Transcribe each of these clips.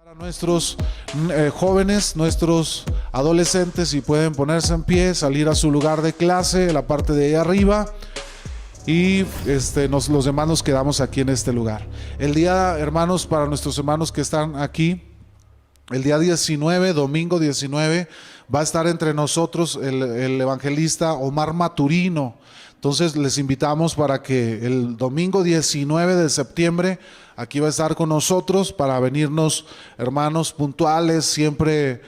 A nuestros jóvenes, nuestros adolescentes, si pueden ponerse en pie, salir a su lugar de clase, la parte de ahí arriba, y los demás nos quedamos aquí en este lugar. El día, hermanos, para nuestros hermanos que están aquí, el día 19, domingo 19, va a estar entre nosotros el evangelista Omar Maturino. Entonces les invitamos para que el domingo 19 de septiembre aquí va a estar con nosotros para venirnos, hermanos, puntuales. Siempre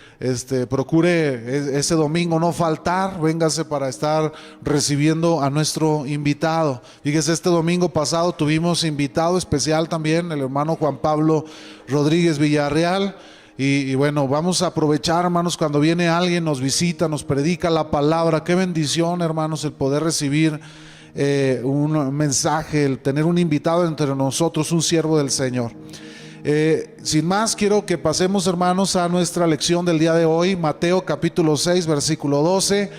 procure ese domingo no faltar, véngase para estar recibiendo a nuestro invitado. Fíjese, este domingo pasado tuvimos invitado especial también, el hermano Juan Pablo Rodríguez Villarreal. Y bueno, vamos a aprovechar, hermanos, cuando viene alguien, nos visita, nos predica la palabra. Qué bendición, hermanos, el poder recibir un mensaje, el tener un invitado entre nosotros, un siervo del Señor. Sin más, quiero que pasemos, hermanos, a nuestra lección del día de hoy, Mateo capítulo 6, versículo 12.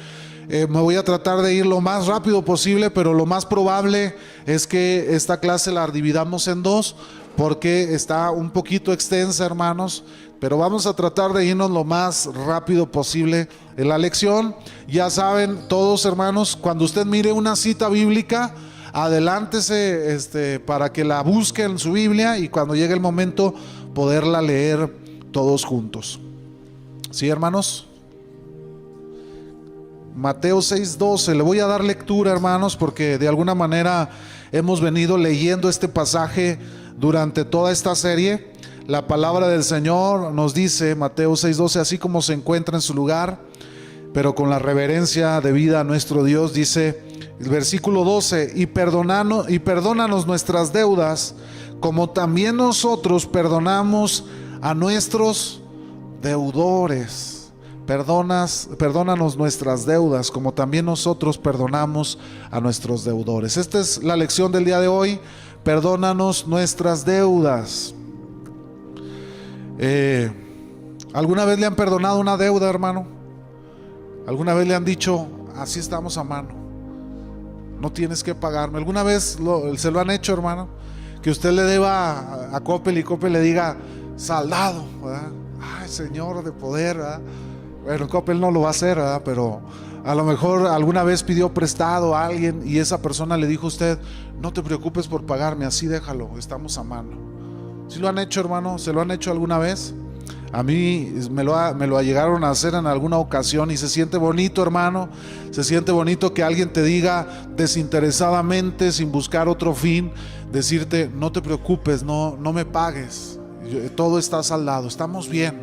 Me voy a tratar de ir lo más rápido posible, pero lo más probable es que esta clase la dividamos en dos, porque está un poquito extensa, hermanos, pero vamos a tratar de irnos lo más rápido posible en la lección. Ya saben todos, hermanos, cuando usted mire una cita bíblica, adelántese para que la busque en su Biblia y cuando llegue el momento poderla leer todos juntos. ¿Sí, hermanos? Mateo 6:12, le voy a dar lectura, hermanos, porque de alguna manera hemos venido leyendo este pasaje durante toda esta serie. La palabra del Señor nos dice, Mateo 6:12, así como se encuentra en su lugar, pero con la reverencia debida a nuestro Dios, dice el versículo 12, y perdónanos nuestras deudas, como también nosotros perdonamos a nuestros deudores. Perdónanos nuestras deudas, como también nosotros perdonamos a nuestros deudores. Esta es la lección del día de hoy. Perdónanos nuestras deudas. ¿Alguna vez le han perdonado una deuda, hermano? ¿Alguna vez le han dicho, así estamos a mano, no tienes que pagarme? ¿Alguna vez se lo han hecho, hermano? Que usted le deba a Coppel y Coppel le diga, saldado, ¿verdad? Ay, Señor de poder, ¿verdad? Bueno, Coppel no lo va a hacer, ¿verdad? Pero a lo mejor alguna vez pidió prestado a alguien y esa persona le dijo a usted, no te preocupes por pagarme, así déjalo, estamos a mano. ¿Sí lo han hecho, hermano? ¿Se lo han hecho alguna vez? A mí me lo llegaron a hacer en alguna ocasión y se siente bonito, hermano. Se siente bonito que alguien te diga desinteresadamente, sin buscar otro fin, decirte, no te preocupes, no me pagues, todo está saldado, estamos bien,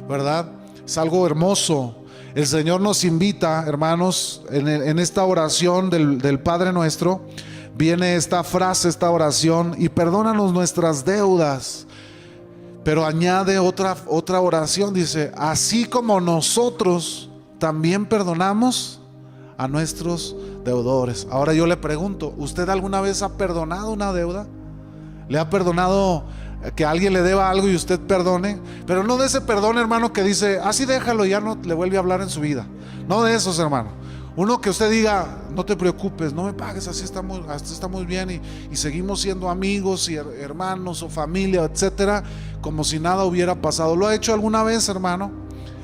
¿verdad? Es algo hermoso. El Señor nos invita, hermanos, en esta oración del Padre Nuestro, viene esta frase, esta oración, y perdónanos nuestras deudas. Pero añade otra oración, dice, así como nosotros también perdonamos a nuestros deudores. Ahora yo le pregunto, ¿usted alguna vez ha perdonado una deuda? ¿Le ha perdonado que alguien le deba algo y usted perdone? Pero no de ese perdón, hermano, que dice, así déjalo y ya no le vuelve a hablar en su vida. No de esos, hermano. Uno que usted diga, no te preocupes, no me pagues, así estamos bien y seguimos siendo amigos y hermanos o familia, etcétera, como si nada hubiera pasado. ¿Lo ha hecho alguna vez, hermano?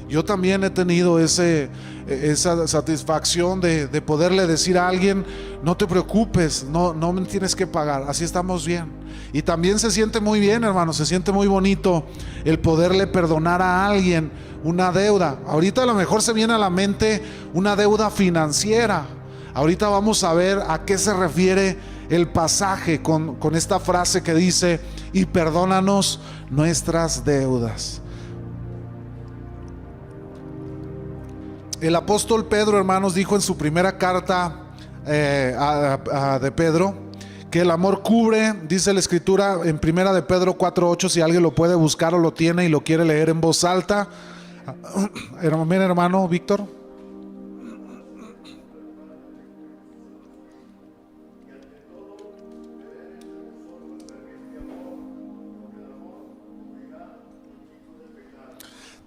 Yo también he tenido esa satisfacción de poderle decir a alguien, no te preocupes, no me tienes que pagar, así estamos bien. Y también se siente muy bien, hermano, se siente muy bonito el poderle perdonar a alguien una deuda. Ahorita a lo mejor se viene a la mente una deuda financiera. Ahorita vamos a ver a qué se refiere el pasaje con esta frase que dice, y perdónanos nuestras deudas. El apóstol Pedro, hermanos, dijo en su primera carta de Pedro, que el amor cubre, dice la escritura en primera de Pedro 4:8, si alguien lo puede buscar o lo tiene y lo quiere leer en voz alta. Mira, hermano Víctor.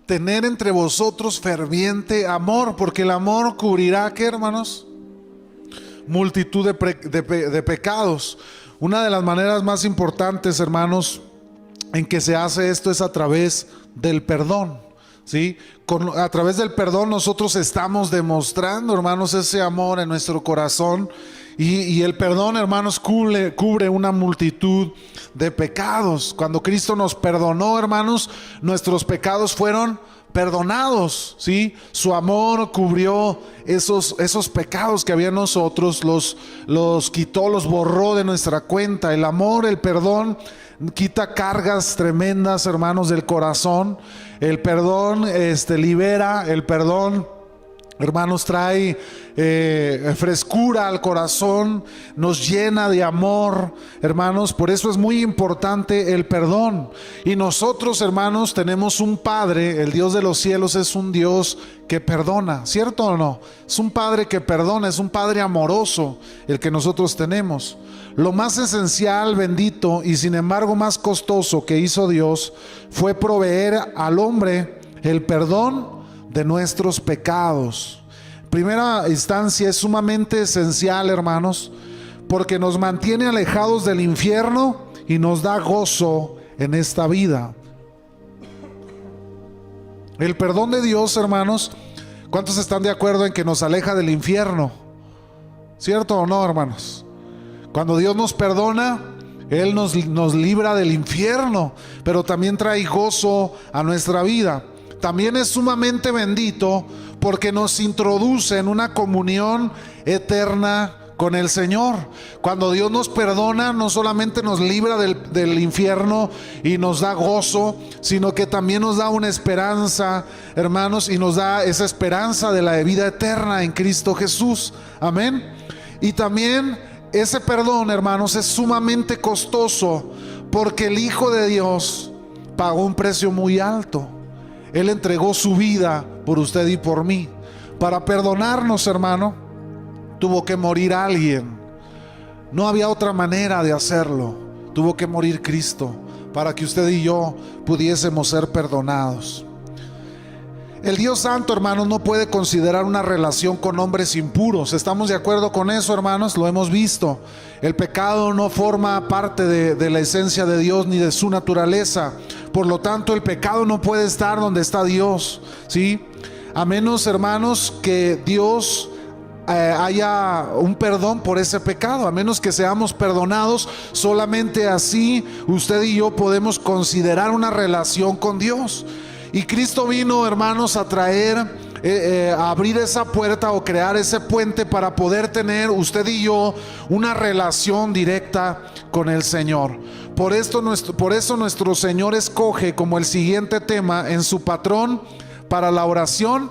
Tener entre vosotros ferviente amor, porque el amor cubrirá, ¿qué, hermanos? Multitud de pecados. Una de las maneras más importantes, hermanos, en que se hace esto es a través del perdón, ¿sí? A través del perdón nosotros estamos demostrando, hermanos, ese amor en nuestro corazón. Y el perdón, hermanos, cubre una multitud de pecados. Cuando Cristo nos perdonó, hermanos, nuestros pecados fueron perdonados, ¿sí? Su amor cubrió esos pecados que había en nosotros, los quitó, los borró de nuestra cuenta. El amor, el perdón quita cargas tremendas, hermanos, del corazón. El perdón libera, el perdón, hermanos, trae frescura al corazón, nos llena de amor, hermanos. Por eso es muy importante el perdón. Y nosotros, hermanos, tenemos un Padre. El Dios de los cielos es un Dios que perdona, ¿cierto o no? Es un Padre que perdona, es un Padre amoroso el que nosotros tenemos. Lo más esencial, bendito y sin embargo más costoso que hizo Dios fue proveer al hombre el perdón de nuestros pecados. Primera instancia, es sumamente esencial, hermanos, porque nos mantiene alejados del infierno y nos da gozo en esta vida. El perdón de Dios, hermanos, ¿cuántos están de acuerdo en que nos aleja del infierno? ¿Cierto o no, hermanos? Cuando Dios nos perdona, Él nos libra del infierno, pero también trae gozo a nuestra vida. También es sumamente bendito porque nos introduce en una comunión eterna con el Señor. Cuando Dios nos perdona, no solamente nos libra del infierno y nos da gozo, sino que también nos da una esperanza, hermanos, y nos da esa esperanza de la vida eterna en Cristo Jesús. Amén. Y también ese perdón, hermanos, es sumamente costoso porque el Hijo de Dios pagó un precio muy alto. Él entregó su vida por usted y por mí. Para perdonarnos, hermano, tuvo que morir alguien. No había otra manera de hacerlo. Tuvo que morir Cristo para que usted y yo pudiésemos ser perdonados. El Dios Santo, hermanos, no puede considerar una relación con hombres impuros. ¿Estamos de acuerdo con eso, hermanos? Lo hemos visto. El pecado no forma parte de la esencia de Dios ni de su naturaleza. Por lo tanto, el pecado no puede estar donde está Dios, ¿sí? A menos, hermanos, que Dios haya un perdón por ese pecado. A menos que seamos perdonados, solamente así usted y yo podemos considerar una relación con Dios. Y Cristo vino, hermanos, a traer, a abrir esa puerta o crear ese puente para poder tener usted y yo una relación directa con el Señor. Por eso nuestro Señor escoge como el siguiente tema en su patrón para la oración: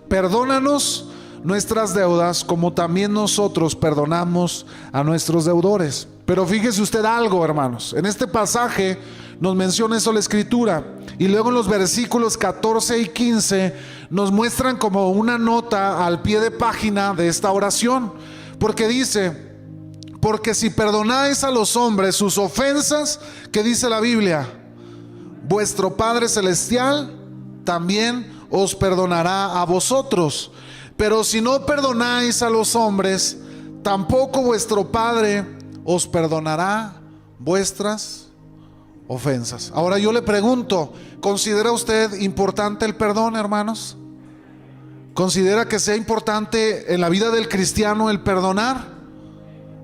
perdónanos nuestras deudas como también nosotros perdonamos a nuestros deudores. Pero fíjese usted algo, hermanos, en este pasaje nos menciona eso la Escritura, y luego en los versículos 14 y 15 nos muestran como una nota al pie de página de esta oración, porque dice: porque si perdonáis a los hombres sus ofensas, ¿qué dice la Biblia? Vuestro Padre Celestial también os perdonará a vosotros. Pero si no perdonáis a los hombres, tampoco vuestro Padre os perdonará vuestras ofensas. Ahora yo le pregunto, ¿considera usted importante el perdón, hermanos? ¿Considera que sea importante en la vida del cristiano el perdonar?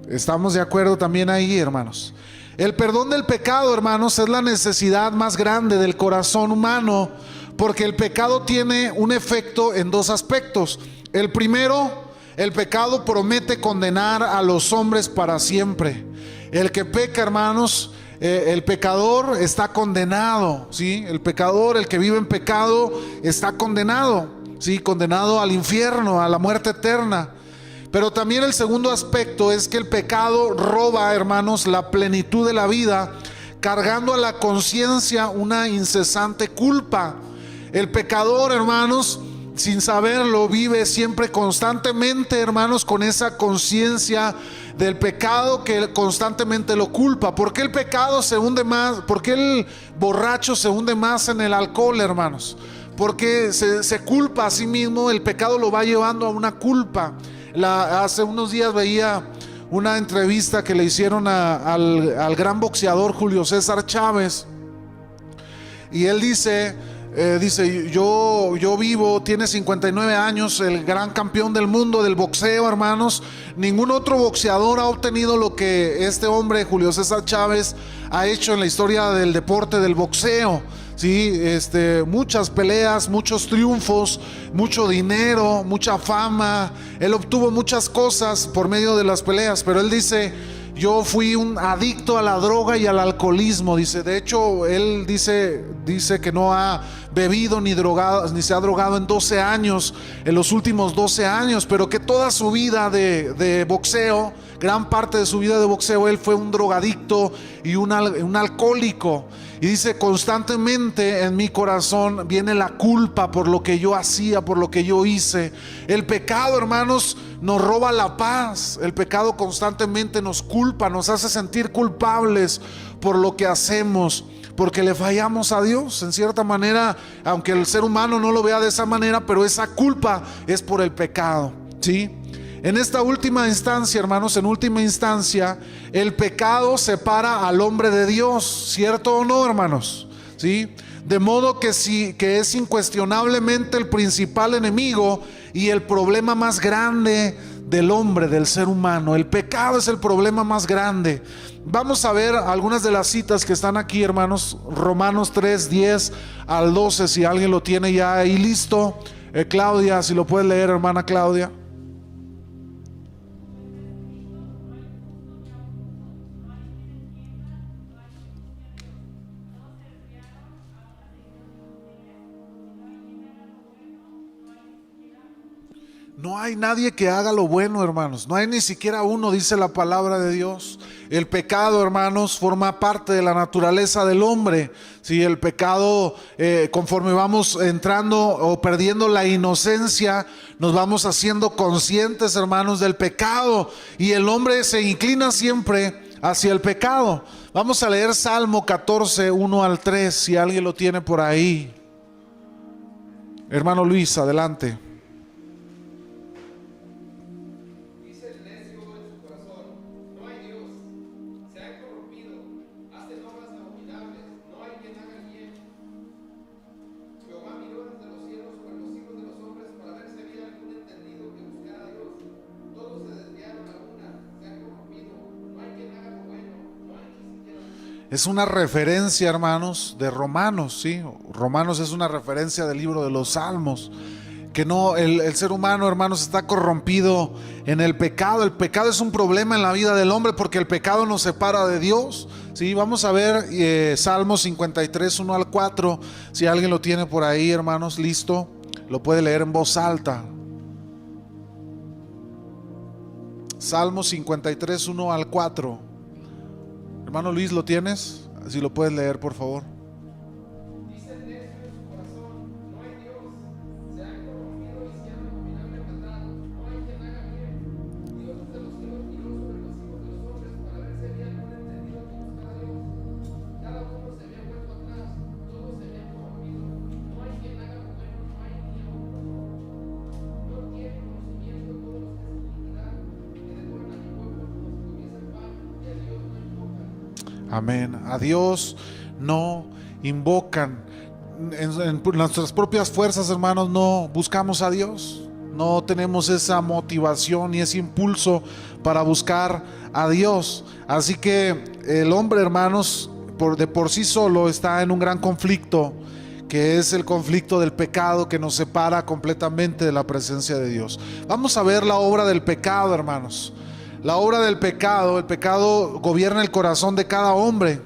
Estamos de acuerdo también ahí, hermanos. El perdón del pecado, hermanos, es la necesidad más grande del corazón humano, porque el pecado tiene un efecto en dos aspectos. El primero, el pecado promete condenar a los hombres para siempre. El que peca, hermanos, el pecador está condenado, ¿sí? El pecador, el que vive en pecado, está condenado, ¿sí? Condenado al infierno, a la muerte eterna. Pero también el segundo aspecto es que el pecado roba, hermanos, la plenitud de la vida, cargando a la conciencia una incesante culpa. El pecador, hermanos, sin saberlo, vive siempre constantemente, hermanos, con esa conciencia del pecado que constantemente lo culpa. ¿Por qué el pecado se hunde más? ¿Por qué el borracho se hunde más en el alcohol, hermanos? Porque se culpa a sí mismo, el pecado lo va llevando a una culpa. Hace unos días veía una entrevista que le hicieron al gran boxeador Julio César Chávez, Y él dice, yo vivo, tiene 59 años, el gran campeón del mundo del boxeo, hermanos. Ningún otro boxeador ha obtenido lo que este hombre, Julio César Chávez, ha hecho en la historia del deporte del boxeo. Sí, muchas peleas, muchos triunfos, mucho dinero, mucha fama. Él obtuvo muchas cosas por medio de las peleas, pero él dice: yo fui un adicto a la droga y al alcoholismo. Dice, de hecho, él dice que no ha bebido ni se ha drogado en 12 años, en los últimos 12 años, pero que toda su vida de boxeo, gran parte de su vida de boxeo, él fue un drogadicto y un alcohólico. Y dice, constantemente en mi corazón viene la culpa por lo que yo hacía, por lo que yo hice. El pecado, hermanos, nos roba la paz. El pecado constantemente nos culpa, nos hace sentir culpables por lo que hacemos, porque le fallamos a Dios. En cierta manera, aunque el ser humano no lo vea de esa manera, pero esa culpa es por el pecado, ¿sí? En esta última instancia, hermanos, en última instancia, el pecado separa al hombre de Dios, ¿cierto o no, hermanos? ¿Sí? De modo que es incuestionablemente el principal enemigo y el problema más grande del hombre, del ser humano. El pecado es el problema más grande. Vamos a ver algunas de las citas que están aquí, hermanos. Romanos 3, 10 al 12, si alguien lo tiene ya ahí listo. Claudia, si lo puedes leer, hermana Claudia. No hay nadie que haga lo bueno, hermanos. No hay ni siquiera uno, dice la palabra de Dios. El pecado, hermanos, forma parte de la naturaleza del hombre. Si el pecado, conforme vamos entrando o perdiendo la inocencia, nos vamos haciendo conscientes, hermanos, del pecado. Y el hombre se inclina siempre hacia el pecado. Vamos a leer Salmo 14, 1 al 3, si alguien lo tiene por ahí. Hermano Luis, adelante. Es una referencia, hermanos, de Romanos, ¿sí? Romanos es una referencia del libro de los Salmos. Que no, el ser humano, hermanos, está corrompido en el pecado. El pecado es un problema en la vida del hombre porque el pecado nos separa de Dios, ¿sí? Vamos a ver Salmos 53, 1 al 4. Si alguien lo tiene por ahí, hermanos, listo, lo puede leer en voz alta. Salmos 53, 1 al 4. Hermano Luis, ¿lo tienes? Si lo puedes leer, por favor. Dice el necio en su corazón: no hay Dios. Se ha corrompido y se ha abominable maldad. No hay quien haga bien. Dios de los cielos miró sobre los hijos de los hombres para ver si había algún entendido que buscara a Dios. Cada uno se había vuelto atrás, todos se habían corrompido. No hay quien haga lo bueno, no hay ni a uno. No tiene conocimiento todos los que se iniquidad, que devoran a mi pueblo como si tuviesen pan, y a Dios no invocan. Amén. A Dios no invocan. En nuestras propias fuerzas, hermanos, no buscamos a Dios. No tenemos esa motivación y ese impulso para buscar a Dios. Así que el hombre, hermanos, de por sí solo está en un gran conflicto, que es el conflicto del pecado que nos separa completamente de la presencia de Dios. Vamos a ver la obra del pecado, hermanos. La obra del pecado. El pecado gobierna el corazón de cada hombre.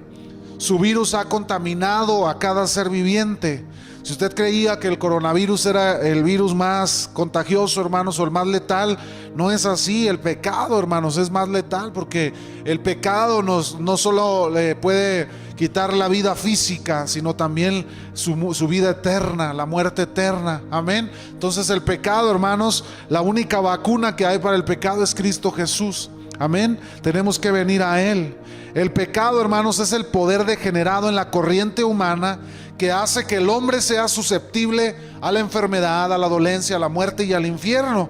Su virus ha contaminado a cada ser viviente. Si usted creía que el coronavirus era el virus más contagioso, hermanos, o el más letal, no es así. El pecado, hermanos, es más letal, porque el pecado no solo le puede quitar la vida física, sino también su vida eterna, la muerte eterna. Amén. Entonces el pecado, hermanos, la única vacuna que hay para el pecado es Cristo Jesús. Amén. Tenemos que venir a Él. El pecado, hermanos, es el poder degenerado en la corriente humana que hace que el hombre sea susceptible a la enfermedad, a la dolencia, a la muerte y al infierno.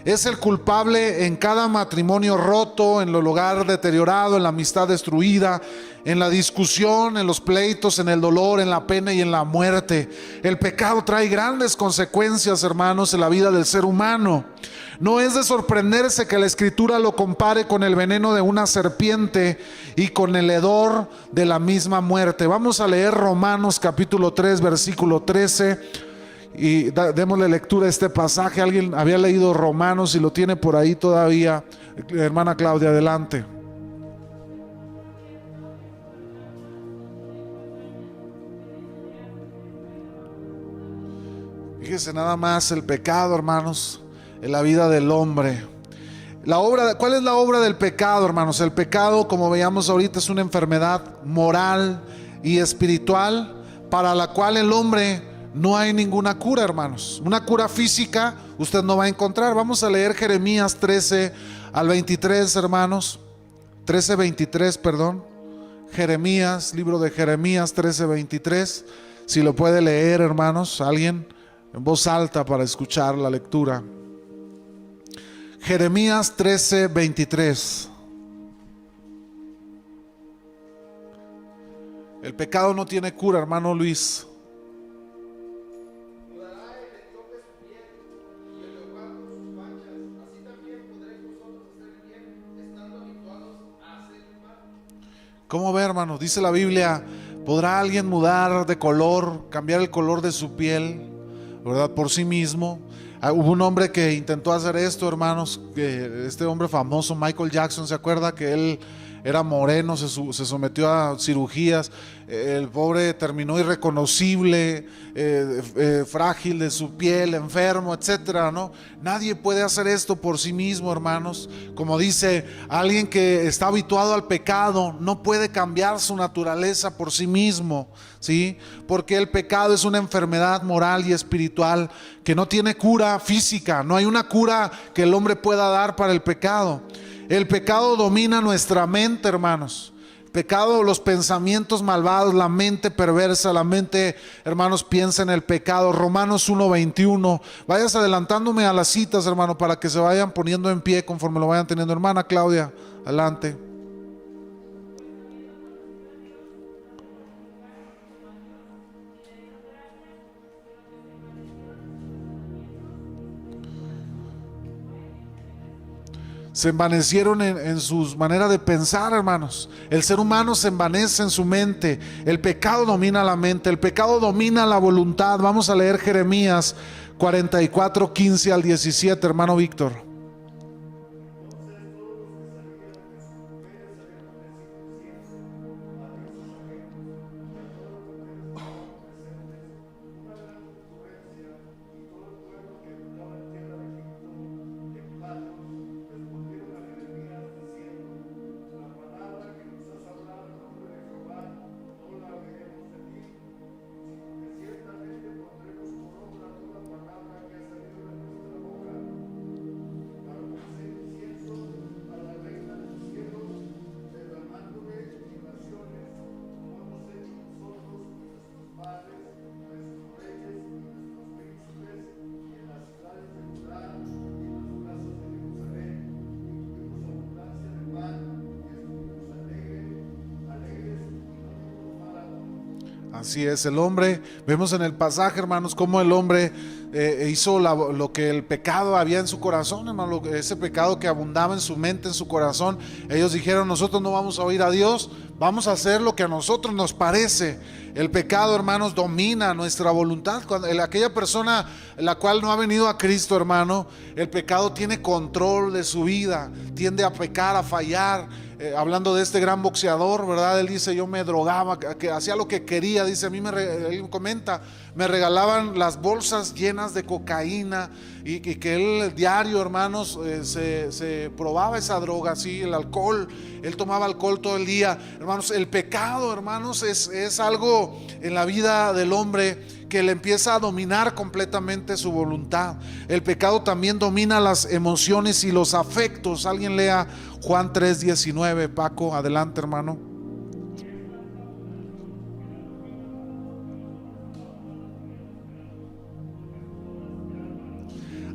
Es el culpable en cada matrimonio roto, en el hogar deteriorado, en la amistad destruida, en la discusión, en los pleitos, en el dolor, en la pena y en la muerte. El pecado trae grandes consecuencias, hermanos, en la vida del ser humano. No es de sorprenderse que la Escritura lo compare con el veneno de una serpiente y con el hedor de la misma muerte. Vamos a leer Romanos capítulo 3, versículo 13. Y démosle lectura a este pasaje. Alguien había leído Romanos y lo tiene por ahí todavía. Hermana Claudia, adelante. Fíjese nada más el pecado, hermanos, en la vida del hombre. ¿Cuál es la obra del pecado, hermanos? El pecado, como veíamos ahorita, es una enfermedad moral y espiritual para la cual el hombre no hay ninguna cura, hermanos. Una cura física usted no va a encontrar. Vamos a leer Jeremías 13 al 23, hermanos. 13, 23, perdón. Jeremías, libro de Jeremías 13, 23. Si lo puede leer, hermanos, alguien en voz alta para escuchar la lectura. Jeremías 13, 23. El pecado no tiene cura, hermano Luis. ¿Cómo ve, hermanos? Dice la Biblia, ¿podrá alguien mudar de color, cambiar el color de su piel, verdad, por sí mismo? Hubo un hombre que intentó hacer esto, hermanos, que este hombre famoso, Michael Jackson, ¿se acuerda? Que él era moreno, se sometió a cirugías. El pobre terminó irreconocible, frágil de su piel, enfermo, etcétera, ¿no? Nadie puede hacer esto por sí mismo, hermanos. Como dice, alguien que está habituado al pecado no puede cambiar su naturaleza por sí mismo, ¿sí? Porque el pecado es una enfermedad moral y espiritual que no tiene cura física. No hay una cura que el hombre pueda dar para el pecado. El pecado domina nuestra mente, hermanos. El pecado, los pensamientos malvados, la mente perversa, la mente, hermanos, piensa en el pecado. Romanos 1:21. Vayas adelantándome a las citas, hermano, para que se vayan poniendo en pie conforme lo vayan teniendo. Hermana Claudia, adelante. Se envanecieron en sus maneras de pensar, hermanos. El ser humano se envanece en su mente. El pecado domina la mente, el pecado domina la voluntad. Vamos a leer Jeremías 44, 15 al 17, hermano Víctor. Así es, el hombre, vemos en el pasaje, hermanos, cómo el hombre hizo lo que el pecado había en su corazón, hermano, ese pecado que abundaba en su mente, en su corazón. Ellos dijeron, nosotros no vamos a oír a Dios, vamos a hacer lo que a nosotros nos parece. El pecado, hermanos, domina nuestra voluntad. Aquella persona la cual no ha venido a Cristo, hermano, el pecado tiene control de su vida, tiende a pecar, a fallar. Hablando de este gran boxeador, ¿verdad? Él dice, yo me drogaba, que hacía lo que quería. Dice, él comenta, me regalaban las bolsas llenas de cocaína y que él diario, hermanos, se probaba esa droga, así, el alcohol. Él tomaba alcohol todo el día. Hermanos, el pecado, hermanos, es algo en la vida del hombre que le empieza a dominar completamente su voluntad. El pecado también domina las emociones y los afectos. Alguien lea Juan 3:19, Paco, adelante, hermano.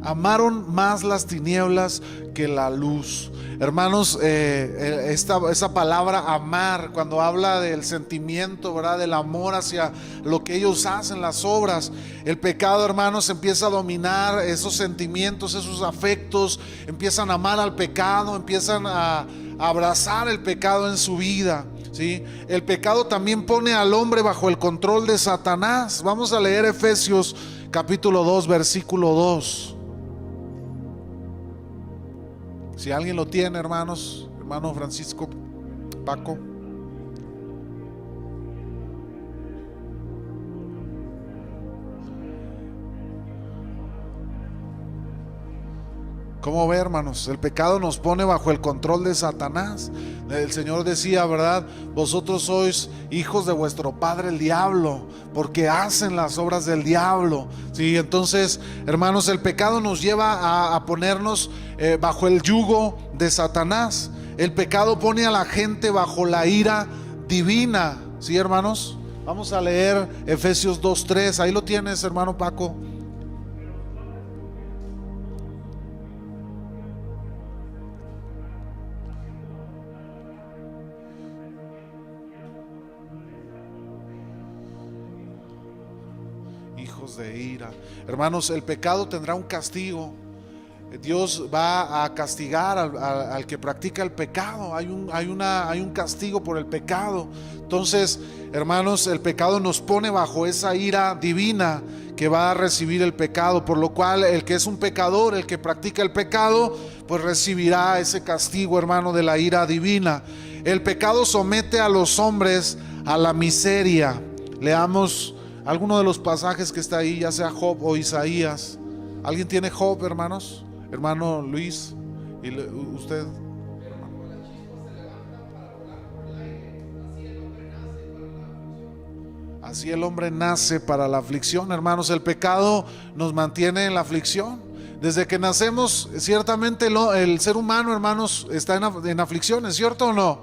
Amaron más las tinieblas que la luz. Hermanos, esa palabra amar, cuando habla del sentimiento, ¿verdad? Del amor hacia lo que ellos hacen, las obras. El pecado, hermanos, empieza a dominar esos sentimientos, esos afectos. Empiezan a amar al pecado, empiezan a abrazar el pecado en su vida, ¿sí? El pecado también pone al hombre bajo el control de Satanás. Vamos a leer Efesios capítulo 2, versículo 2. Si alguien lo tiene, hermanos, hermano Francisco, Paco. ¿Cómo ve, hermanos? El pecado nos pone bajo el control de Satanás. El Señor decía, ¿verdad? Vosotros sois hijos de vuestro padre el diablo, porque hacen las obras del diablo. Sí, entonces, hermanos, el pecado nos lleva a ponernos bajo el yugo de Satanás. El pecado pone a la gente bajo la ira divina. ¿Sí, hermanos? Vamos a leer Efesios 2:3. Ahí lo tienes, hermano Paco. Hijos de ira. Hermanos, el pecado tendrá un castigo. Dios va a castigar al que practica el pecado. Hay un castigo por el pecado. Entonces, hermanos, el pecado nos pone bajo esa ira divina que va a recibir el pecado, por lo cual el que es un pecador, el que practica el pecado, pues recibirá ese castigo, hermano, de la ira divina. El pecado somete a los hombres a la miseria. Leamos alguno de los pasajes que está ahí, ya sea Job o Isaías. ¿Alguien tiene Job, hermanos? Hermano Luis, y usted. Pero como las chispas se levantan para volar por el aire, así el hombre nace para la aflicción. Así el hombre nace para la aflicción, hermanos. El pecado nos mantiene en la aflicción. Desde que nacemos, ciertamente el ser humano, hermanos, está en aflicciones, ¿cierto o no?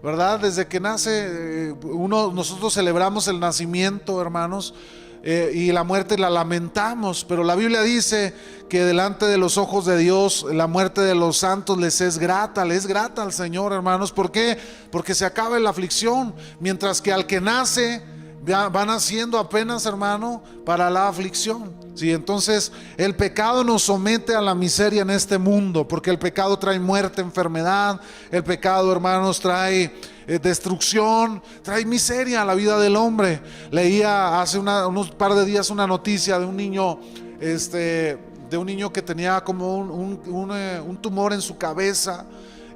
¿Verdad? Desde que nace, nosotros celebramos el nacimiento, hermanos, y la muerte la lamentamos, pero la Biblia dice que delante de los ojos de Dios la muerte de los santos le es grata al Señor, hermanos. ¿Por qué? Porque se acaba la aflicción, mientras que al que nace va naciendo apenas, hermano, para la aflicción. Sí, entonces el pecado nos somete a la miseria en este mundo, porque el pecado trae muerte, enfermedad. El pecado, hermanos, trae destrucción, trae miseria a la vida del hombre. Leía hace unos par de días una noticia de un niño, que tenía como un tumor en su cabeza.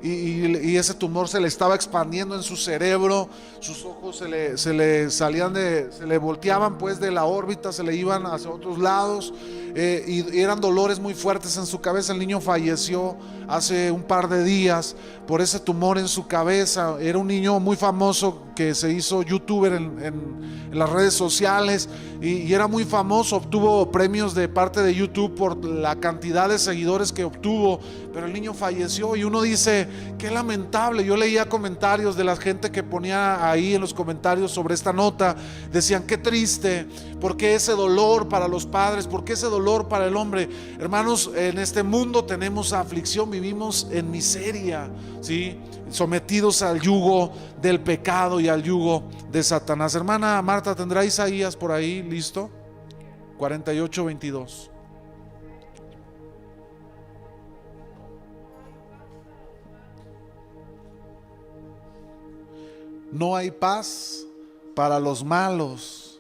Y ese tumor se le estaba expandiendo en su cerebro. Sus ojos se le salían se le volteaban pues de la órbita, se le iban hacia otros lados, y eran dolores muy fuertes en su cabeza. El niño falleció hace un par de días por ese tumor en su cabeza. Era un niño muy famoso que se hizo youtuber en las redes sociales, y era muy famoso, obtuvo premios de parte de YouTube por la cantidad de seguidores que obtuvo, pero el niño falleció. Y uno dice, qué lamentable. Yo leía comentarios de la gente que ponía ahí en los comentarios sobre esta nota. Decían, qué triste, ¿por qué ese dolor para los padres? ¿Por qué ese dolor para el hombre? Hermanos, en este mundo tenemos aflicción, vivimos en miseria, ¿sí? Sometidos al yugo del pecado y al yugo de Satanás. Hermana Marta, ¿tendrá Isaías por ahí listo? 48:22. No hay paz para los malos.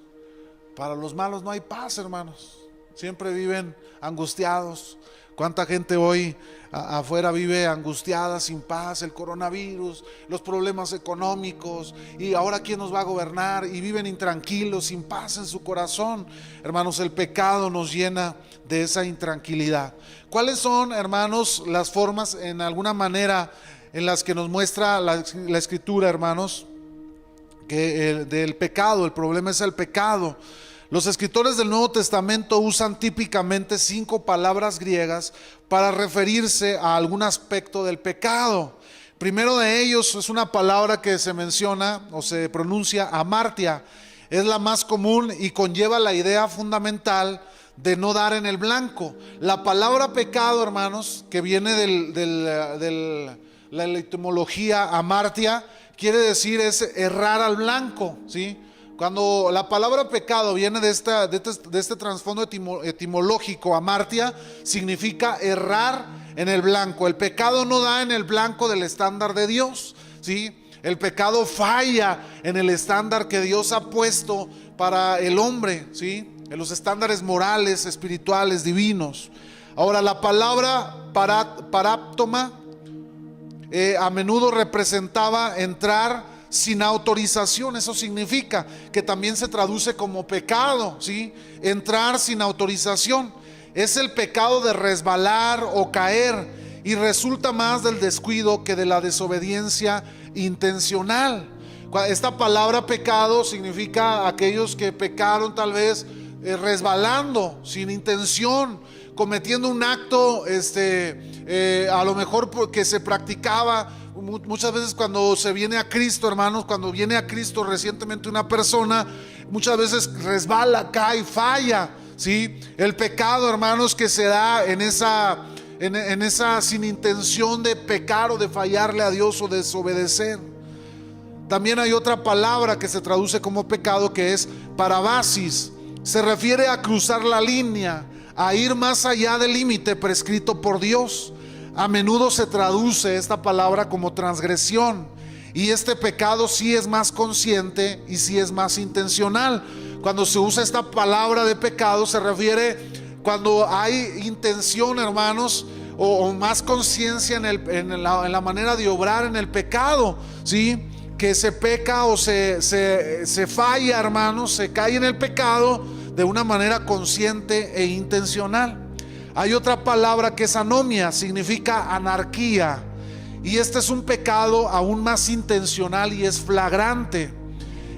Para los malos no hay paz, hermanos. Siempre viven angustiados. ¿Cuánta gente hoy afuera vive angustiada, sin paz? El coronavirus, los problemas económicos, y ahora quién nos va a gobernar, y viven intranquilos, sin paz en su corazón. Hermanos, el pecado nos llena de esa intranquilidad. ¿Cuáles son, hermanos, las formas en alguna manera en las que nos muestra la Escritura, hermanos, que del pecado? El problema es el pecado. Los escritores del Nuevo Testamento usan típicamente 5 palabras griegas para referirse a algún aspecto del pecado. Primero de ellos es una palabra que se menciona o se pronuncia amartia. Es la más común y conlleva la idea fundamental de no dar en el blanco. La palabra pecado, hermanos, que viene de la etimología amartia, quiere decir es errar al blanco, ¿sí? Cuando la palabra pecado viene de este trasfondo etimológico, amartia, significa errar en el blanco. El pecado no da en el blanco del estándar de Dios, ¿sí? El pecado falla en el estándar que Dios ha puesto para el hombre, ¿sí? En los estándares morales, espirituales, divinos. Ahora, la palabra paráptoma a menudo representaba entrar sin autorización. Eso significa que también se traduce como pecado, ¿sí? Entrar sin autorización. Es el pecado de resbalar o caer, y resulta más del descuido que de la desobediencia intencional. Esta palabra pecado significa aquellos que pecaron tal vez resbalando, sin intención, cometiendo un acto a lo mejor porque se practicaba. Muchas veces cuando se viene a Cristo, hermanos, cuando viene a Cristo recientemente una persona, muchas veces resbala, cae, falla, ¿sí? El pecado, hermanos, que se da en esa sin intención de pecar o de fallarle a Dios o desobedecer. También hay otra palabra que se traduce como pecado, que es parabasis. Se refiere a cruzar la línea, a ir más allá del límite prescrito por Dios. A menudo se traduce esta palabra como transgresión, y este pecado sí es más consciente y sí es más intencional. Cuando se usa esta palabra de pecado, se refiere cuando hay intención, hermanos, o más conciencia en la manera de obrar en el pecado, ¿sí? Que se peca o se falla, hermanos, se cae en el pecado de una manera consciente e intencional. Hay otra palabra que es anomia, significa anarquía, y este es un pecado aún más intencional y es flagrante.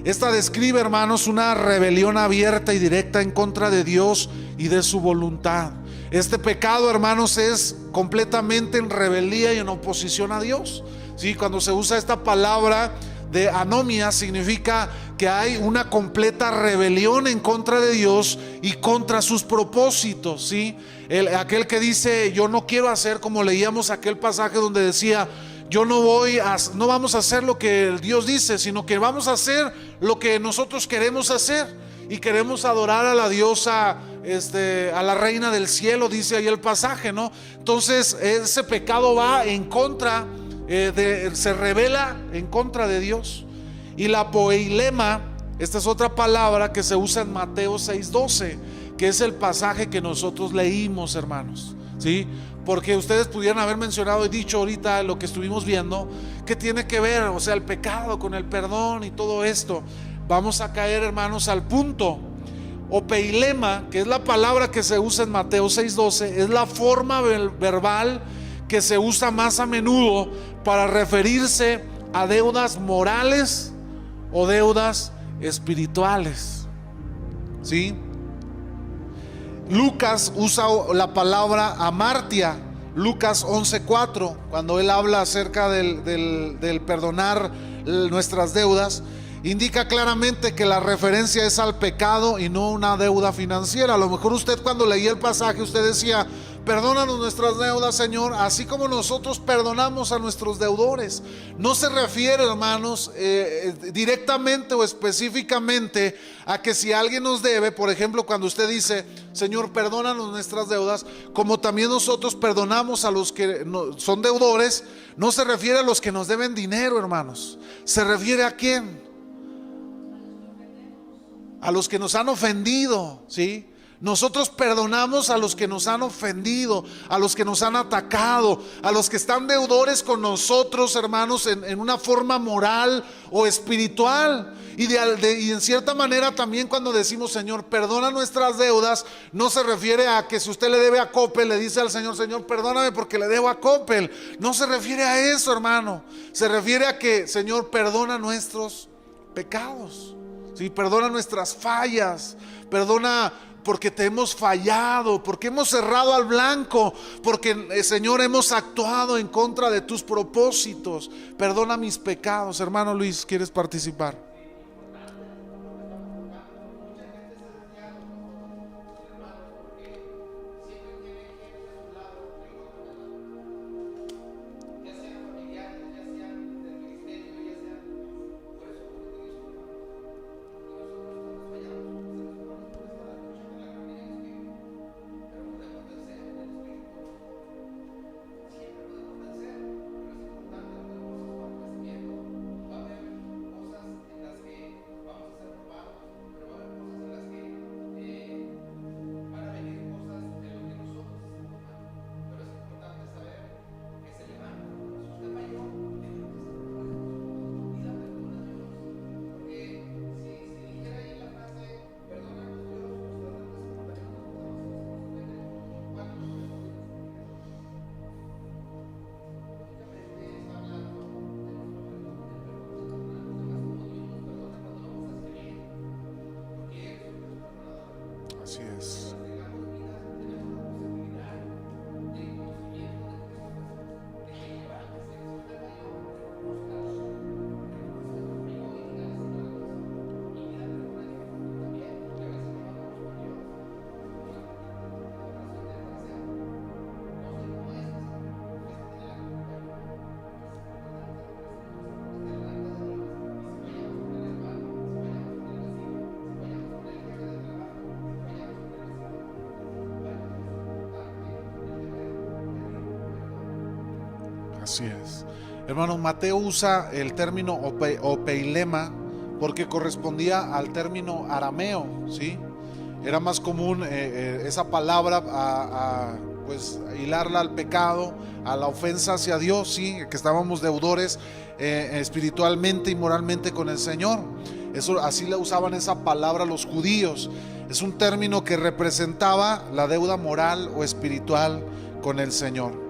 Esta describe, hermanos, una rebelión abierta y directa en contra de Dios y de su voluntad. Este pecado, hermanos, es completamente en rebeldía y en oposición a Dios, ¿sí? Cuando se usa esta palabra de anomia, significa que hay una completa rebelión en contra de Dios y contra sus propósitos, ¿sí? Aquel que dice yo no quiero hacer, como leíamos aquel pasaje donde decía no vamos a hacer lo que Dios dice, sino que vamos a hacer lo que nosotros queremos hacer, y queremos adorar a la diosa, a la reina del cielo, dice ahí el pasaje, ¿no? Entonces ese pecado va en contra, se revela en contra de Dios. Y la poeilema, esta es otra palabra que se usa en Mateo 6:12, que es el pasaje que nosotros leímos, hermanos, ¿sí? Porque ustedes pudieran haber mencionado y dicho ahorita lo que estuvimos viendo, que tiene que ver, o sea, el pecado con el perdón y todo esto. Vamos a caer, hermanos, al punto. Opeilema, que es la palabra que se usa en Mateo 6:12, es la forma verbal que se usa más a menudo para referirse a deudas morales o deudas espirituales, ¿sí? Lucas usa la palabra amartia, Lucas 11:4, cuando él habla acerca del perdonar nuestras deudas, indica claramente que la referencia es al pecado y no una deuda financiera. A lo mejor usted, cuando leía el pasaje, usted decía: perdónanos nuestras deudas, Señor, así como nosotros perdonamos a nuestros deudores. No se refiere, hermanos, directamente o específicamente a que si alguien nos debe, por ejemplo, cuando usted dice: Señor, perdónanos nuestras deudas, como también nosotros perdonamos a los que son deudores. No se refiere a los que nos deben dinero, hermanos. Se refiere a quién: a los que nos han ofendido, ¿sí? Nosotros perdonamos a los que nos han ofendido, a los que nos han atacado, a los que están deudores con nosotros, hermanos, en una forma moral o espiritual. Y en cierta manera también, cuando decimos: Señor, perdona nuestras deudas, no se refiere a que si usted le debe a Coppel, le dice al Señor: Señor, perdóname porque le debo a Coppel. No se refiere a eso, hermano. Se refiere a que: Señor, perdona nuestros pecados, ¿sí? Perdona nuestras fallas, perdona porque te hemos fallado, porque hemos cerrado al blanco, porque, Señor, hemos actuado en contra de tus propósitos. Perdona mis pecados. Hermano Luis, ¿quieres participar? Así es. Así es. Hermanos, Mateo usa el término opeilema porque correspondía al término arameo, ¿sí? Era más común esa palabra pues hilarla al pecado, a la ofensa hacia Dios, ¿sí? Que estábamos deudores espiritualmente y moralmente con el Señor. Eso, así le usaban esa palabra los judíos. Es un término que representaba la deuda moral o espiritual con el Señor.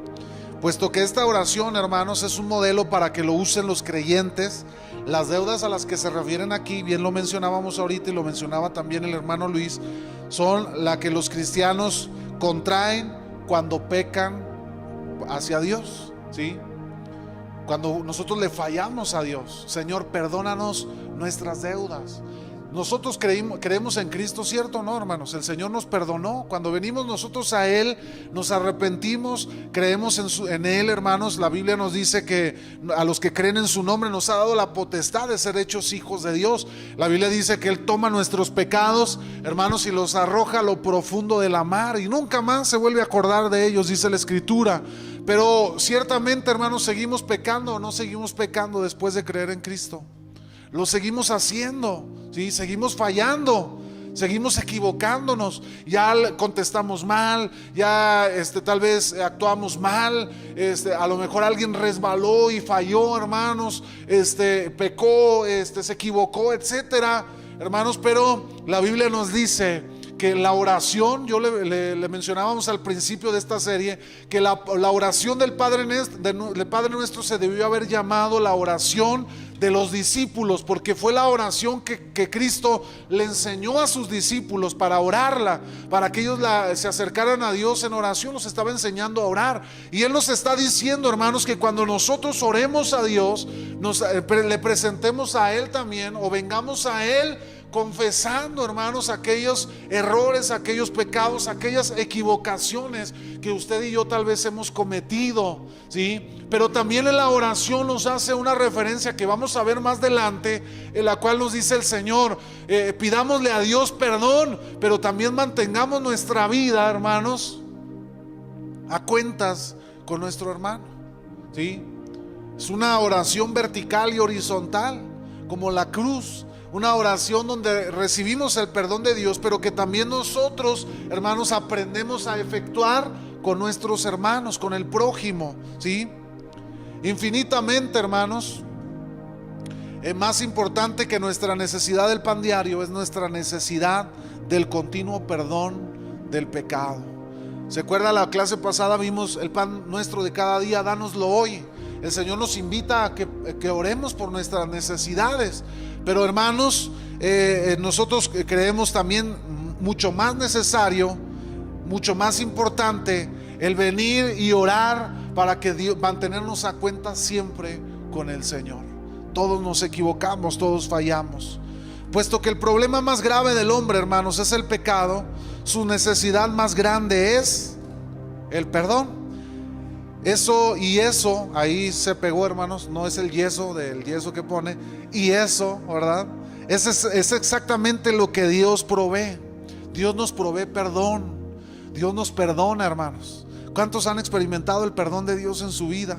Puesto que esta oración, hermanos, es un modelo para que lo usen los creyentes, las deudas a las que se refieren aquí, bien lo mencionábamos ahorita y lo mencionaba también el hermano Luis, son las que los cristianos contraen cuando pecan hacia Dios, ¿sí? Cuando nosotros le fallamos a Dios. Señor, perdónanos nuestras deudas. Nosotros creemos en Cristo, ¿cierto o no, hermanos? El Señor nos perdonó. Cuando venimos nosotros a Él, nos arrepentimos, creemos en Él, hermanos. La Biblia nos dice que a los que creen en su nombre nos ha dado la potestad de ser hechos hijos de Dios. La Biblia dice que Él toma nuestros pecados, hermanos, y los arroja a lo profundo de la mar y nunca más se vuelve a acordar de ellos, dice la Escritura. Pero ciertamente, hermanos, seguimos pecando o no seguimos pecando después de creer en Cristo. Lo seguimos haciendo, ¿sí? Seguimos fallando, seguimos equivocándonos. Ya contestamos mal, ya tal vez actuamos mal, a lo mejor alguien resbaló y falló, hermanos, pecó, se equivocó, etcétera, hermanos. Pero la Biblia nos dice que la oración, yo le mencionábamos al principio de esta serie, que la oración del Padre Nuestro se debió haber llamado la oración de los discípulos, porque fue la oración que Cristo le enseñó a sus discípulos para orarla, para que ellos se acercaran a Dios en oración. Nos estaba enseñando a orar, y Él nos está diciendo, hermanos, que cuando nosotros oremos a Dios, le presentemos a Él también, o vengamos a Él confesando, hermanos, aquellos errores, aquellos pecados, aquellas equivocaciones que usted y yo tal vez hemos cometido, ¿sí? Pero también en la oración nos hace una referencia que vamos a ver más adelante, en la cual nos dice el Señor, pidámosle a Dios perdón, pero también mantengamos nuestra vida, hermanos, a cuentas con nuestro hermano, ¿sí? Es una oración vertical y horizontal, como la cruz. Una oración donde recibimos el perdón de Dios, pero que también nosotros, hermanos, aprendemos a efectuar con nuestros hermanos, con el prójimo, ¿sí? Infinitamente, hermanos, más importante que nuestra necesidad del pan diario es nuestra necesidad del continuo perdón del pecado. ¿Se acuerda? La clase pasada vimos el pan nuestro de cada día, dánoslo hoy. El Señor nos invita a que oremos por nuestras necesidades. Pero, hermanos, nosotros creemos también mucho más necesario, mucho más importante el venir y orar para que Dios, mantenernos a cuenta siempre con el Señor. Todos nos equivocamos, todos fallamos. Puesto que el problema más grave del hombre, hermanos, es el pecado, su necesidad más grande es el perdón. Eso, ahí se pegó, hermanos, no es el yeso del yeso que pone, y eso, ¿verdad? Es exactamente lo que Dios provee. Dios nos provee perdón. Dios nos perdona, hermanos. ¿Cuántos han experimentado el perdón de Dios en su vida?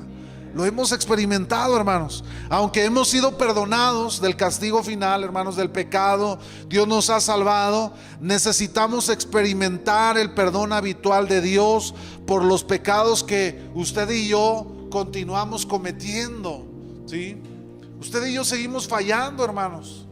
Lo hemos experimentado, hermanos. Aunque hemos sido perdonados del castigo final, hermanos, del pecado, Dios nos ha salvado. Necesitamos experimentar el perdón habitual de Dios por los pecados que usted y yo continuamos cometiendo, ¿sí? Usted y yo seguimos fallando, hermanos.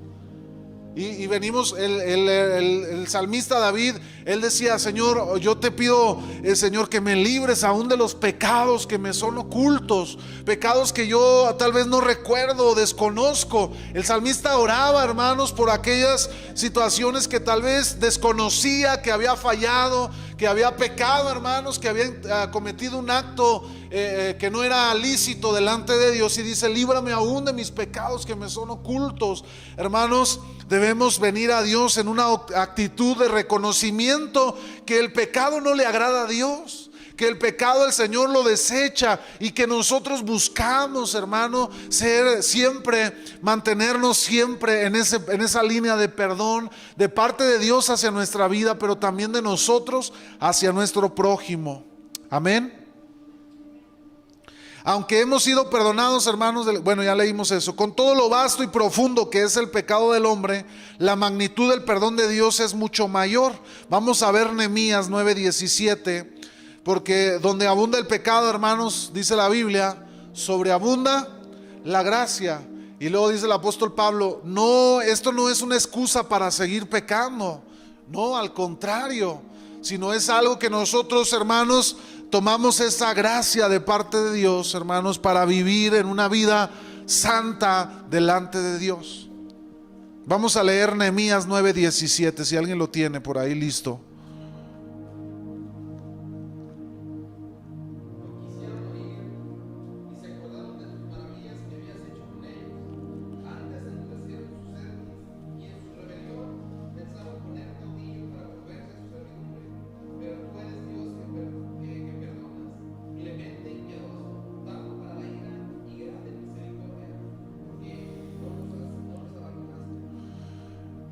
Y venimos, el salmista David, él decía: Señor, yo te pido, Señor, que me libres aún de los pecados que me son ocultos, pecados que yo tal vez no recuerdo o desconozco. El salmista oraba, hermanos, por aquellas situaciones que tal vez desconocía, que había fallado, que había pecado, hermanos, que había cometido un acto que no era lícito delante de Dios, y dice: líbrame aún de mis pecados que me son ocultos. Hermanos, debemos venir a Dios en una actitud de reconocimiento que el pecado no le agrada a Dios, que el pecado el Señor lo desecha, y que nosotros buscamos, hermano, ser siempre, mantenernos siempre en esa línea de perdón de parte de Dios hacia nuestra vida, pero también de nosotros hacia nuestro prójimo. Amén. Aunque hemos sido perdonados, hermanos, bueno, ya leímos eso. Con todo lo vasto y profundo que es el pecado del hombre, la magnitud del perdón de Dios es mucho mayor. Vamos a ver Nehemías 9:17, porque donde abunda el pecado, hermanos, dice la Biblia, sobreabunda la gracia. Y luego dice el apóstol Pablo: no, esto no es una excusa para seguir pecando, no, al contrario, sino es algo que nosotros, hermanos, tomamos esa gracia de parte de Dios, hermanos, para vivir en una vida santa delante de Dios. Vamos a leer Nehemías 9:17, si alguien lo tiene por ahí listo.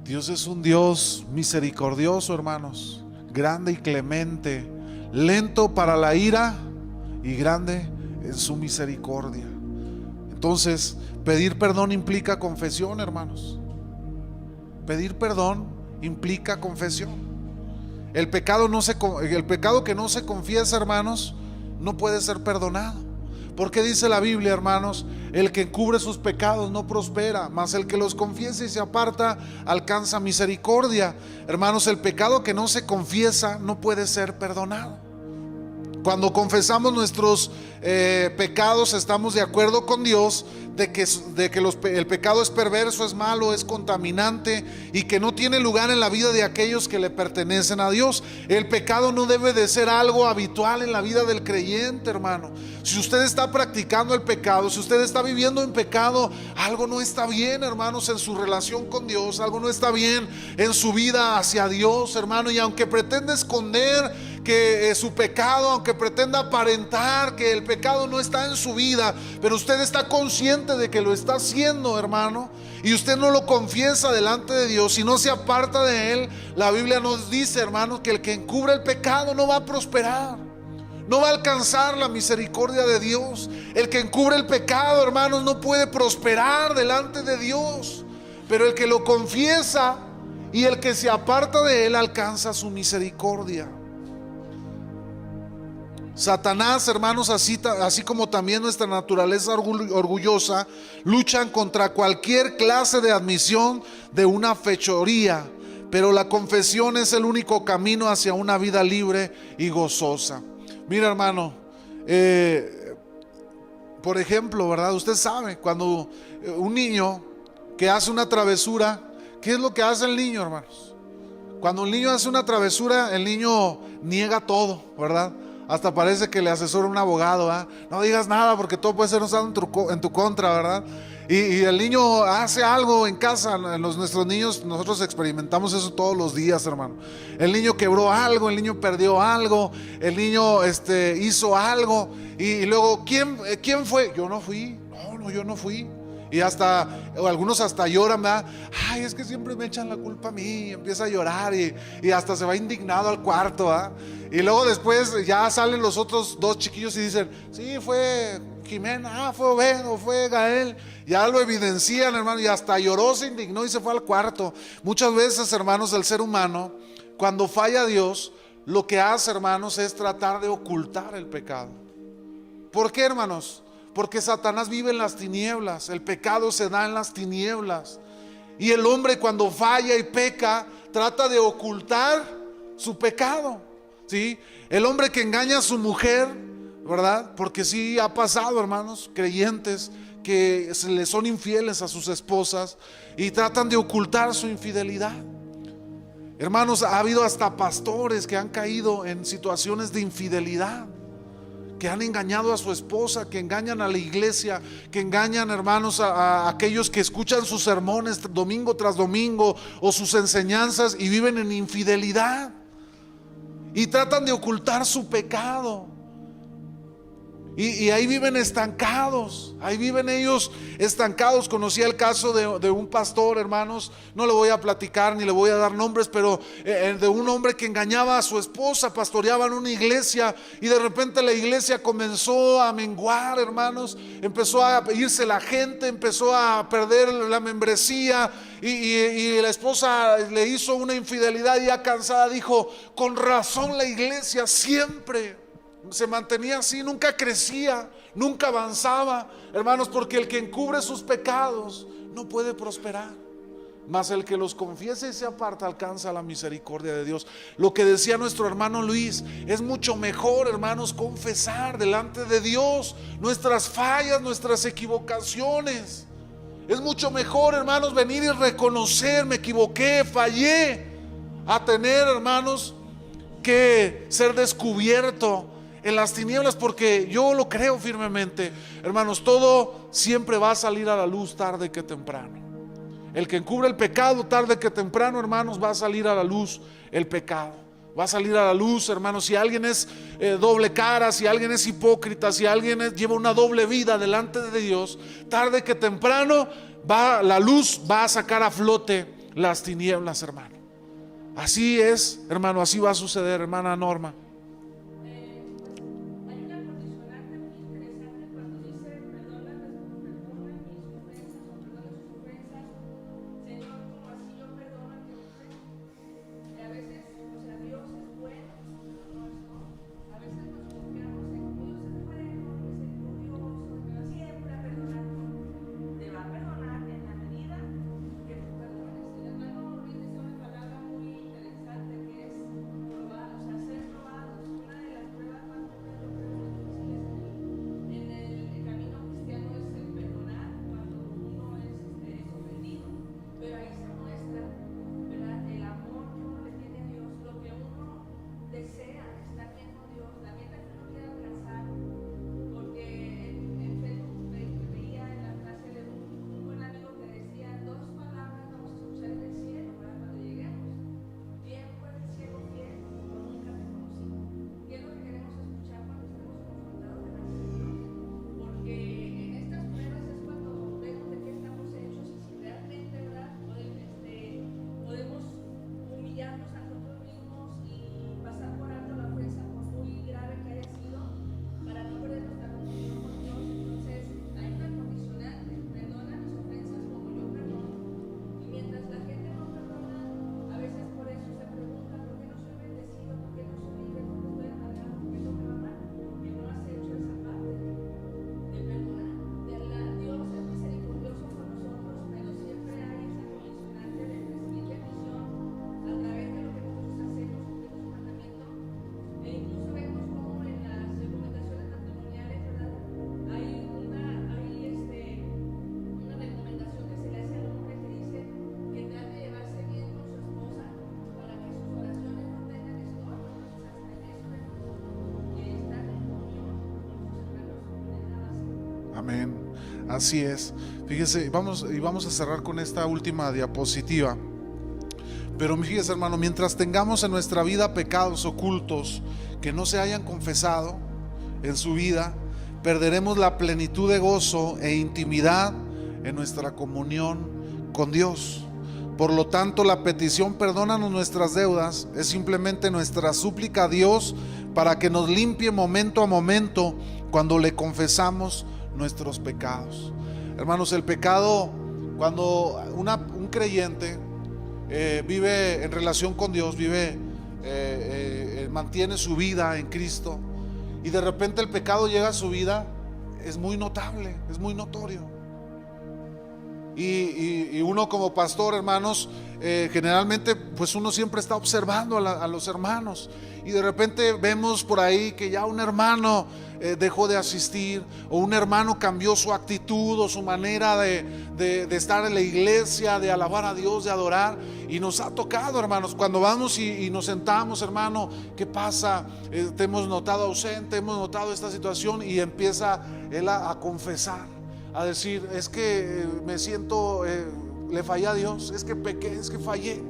Dios es un Dios misericordioso, hermanos, grande y clemente, lento para la ira y grande en su misericordia. Entonces, pedir perdón implica confesión, hermanos. Pedir perdón implica confesión. El pecado que no se confiesa, hermanos, no puede ser perdonado. Porque dice la Biblia, hermanos: el que encubre sus pecados no prospera, mas el que los confiesa y se aparta alcanza misericordia. Hermanos, el pecado que no se confiesa no puede ser perdonado. Cuando confesamos nuestros pecados, estamos de acuerdo con Dios de que el pecado es perverso, es malo, es contaminante y que no tiene lugar en la vida de aquellos que le pertenecen a Dios. El pecado no debe de ser algo habitual en la vida del creyente, hermano. Si usted está practicando el pecado, si usted está viviendo en pecado, algo no está bien, hermanos, en su relación con Dios, algo no está bien en su vida hacia Dios, hermano. Y aunque pretende esconder que su pecado, aunque pretenda aparentar que el pecado no está en su vida, pero usted está consciente de que lo está haciendo, hermano, y usted no lo confiesa delante de Dios y no se aparta de él, la Biblia nos dice, hermano, que el que encubre el pecado no va a prosperar, no va a alcanzar la misericordia de Dios. El que encubre el pecado, hermanos, no puede prosperar delante de Dios, pero el que lo confiesa y el que se aparta de él alcanza su misericordia. Satanás, hermanos, así como también nuestra naturaleza orgullosa, luchan contra cualquier clase de admisión de una fechoría, pero la confesión es el único camino hacia una vida libre y gozosa. Mira, hermano, por ejemplo, ¿verdad? Usted sabe, cuando un niño que hace una travesura, ¿qué es lo que hace el niño, hermanos? Cuando el niño hace una travesura, el niño niega todo, ¿verdad? Hasta parece que le asesora un abogado, ¿verdad? No digas nada porque todo puede ser usado en tu contra, ¿verdad? Y el niño hace algo en casa. Nuestros niños, nosotros experimentamos eso todos los días, hermano. El niño quebró algo, el niño perdió algo, el niño hizo algo, y luego ¿quién fue? Yo no fui. No, yo no fui. Y algunos hasta lloran, ¿verdad? Ay, es que siempre me echan la culpa a mí. Empieza a llorar y hasta se va indignado al cuarto, ¿verdad? Y luego después ya salen los otros dos chiquillos y dicen: sí, fue Jimena, fue Obed, o fue Gael. Ya lo evidencian, hermano, y hasta lloró, se indignó y se fue al cuarto. Muchas veces, hermanos, el ser humano, cuando falla a Dios, lo que hace, hermanos, es tratar de ocultar el pecado. ¿Por qué, hermanos? Porque Satanás vive en las tinieblas. El pecado se da en las tinieblas. Y el hombre, cuando falla y peca, trata de ocultar su pecado, ¿sí? El hombre que engaña a su mujer, ¿verdad? Porque sí ha pasado, hermanos, creyentes que se le son infieles a sus esposas y tratan de ocultar su infidelidad. Hermanos, ha habido hasta pastores que han caído en situaciones de infidelidad, que han engañado a su esposa, que engañan a la iglesia, que engañan, hermanos, a aquellos que escuchan sus sermones domingo tras domingo o sus enseñanzas y viven en infidelidad y tratan de ocultar su pecado. Y ahí viven estancados, ahí viven ellos estancados. Conocí el caso de un pastor, hermanos, no le voy a platicar ni le voy a dar nombres, pero de un hombre que engañaba a su esposa, pastoreaba en una iglesia y de repente la iglesia comenzó a menguar, hermanos, empezó a irse la gente, empezó a perder la membresía y la esposa le hizo una infidelidad y ya cansada dijo: con razón la iglesia siempre se mantenía así, nunca crecía, nunca avanzaba, hermanos, porque el que encubre sus pecados no puede prosperar, mas el que los confiesa y se aparta alcanza la misericordia de Dios. Lo que decía nuestro hermano Luis, es mucho mejor, hermanos, confesar delante de Dios nuestras fallas, nuestras equivocaciones. Es mucho mejor, hermanos, venir y reconocer: me equivoqué, fallé, a tener, hermanos, que ser descubierto en las tinieblas, porque yo lo creo firmemente, hermanos, todo siempre va a salir a la luz tarde que temprano. El que encubre el pecado, tarde que temprano, hermanos, va a salir a la luz el pecado. Va a salir a la luz, hermanos. Si alguien es doble cara, si alguien es hipócrita, si alguien lleva una doble vida delante de Dios, tarde que temprano la luz va a sacar a flote las tinieblas, hermano. Así es, hermano, así va a suceder, hermana Norma. Amén. Así es. Fíjese, vamos a cerrar con esta última diapositiva. Pero fíjese, hermano, mientras tengamos en nuestra vida pecados ocultos que no se hayan confesado en su vida, perderemos la plenitud de gozo e intimidad en nuestra comunión con Dios. Por lo tanto, la petición "perdónanos nuestras deudas" es simplemente nuestra súplica a Dios para que nos limpie momento a momento cuando le confesamos nuestros pecados. Hermanos, el pecado, cuando un creyente vive en relación con Dios, mantiene su vida en Cristo, y de repente el pecado llega a su vida, es muy notable, es muy notorio. Y uno como pastor, hermanos, generalmente pues uno siempre está observando a los hermanos, y de repente vemos por ahí que ya un hermano dejó de asistir, o un hermano cambió su actitud o su manera de estar en la iglesia, de alabar a Dios, de adorar. Y nos ha tocado, hermanos, cuando vamos y nos sentamos, hermano, ¿qué pasa? Te hemos notado ausente, hemos notado esta situación, y empieza él a confesar, a decir: es que me siento, le fallé a Dios, es que pequé, es que fallé.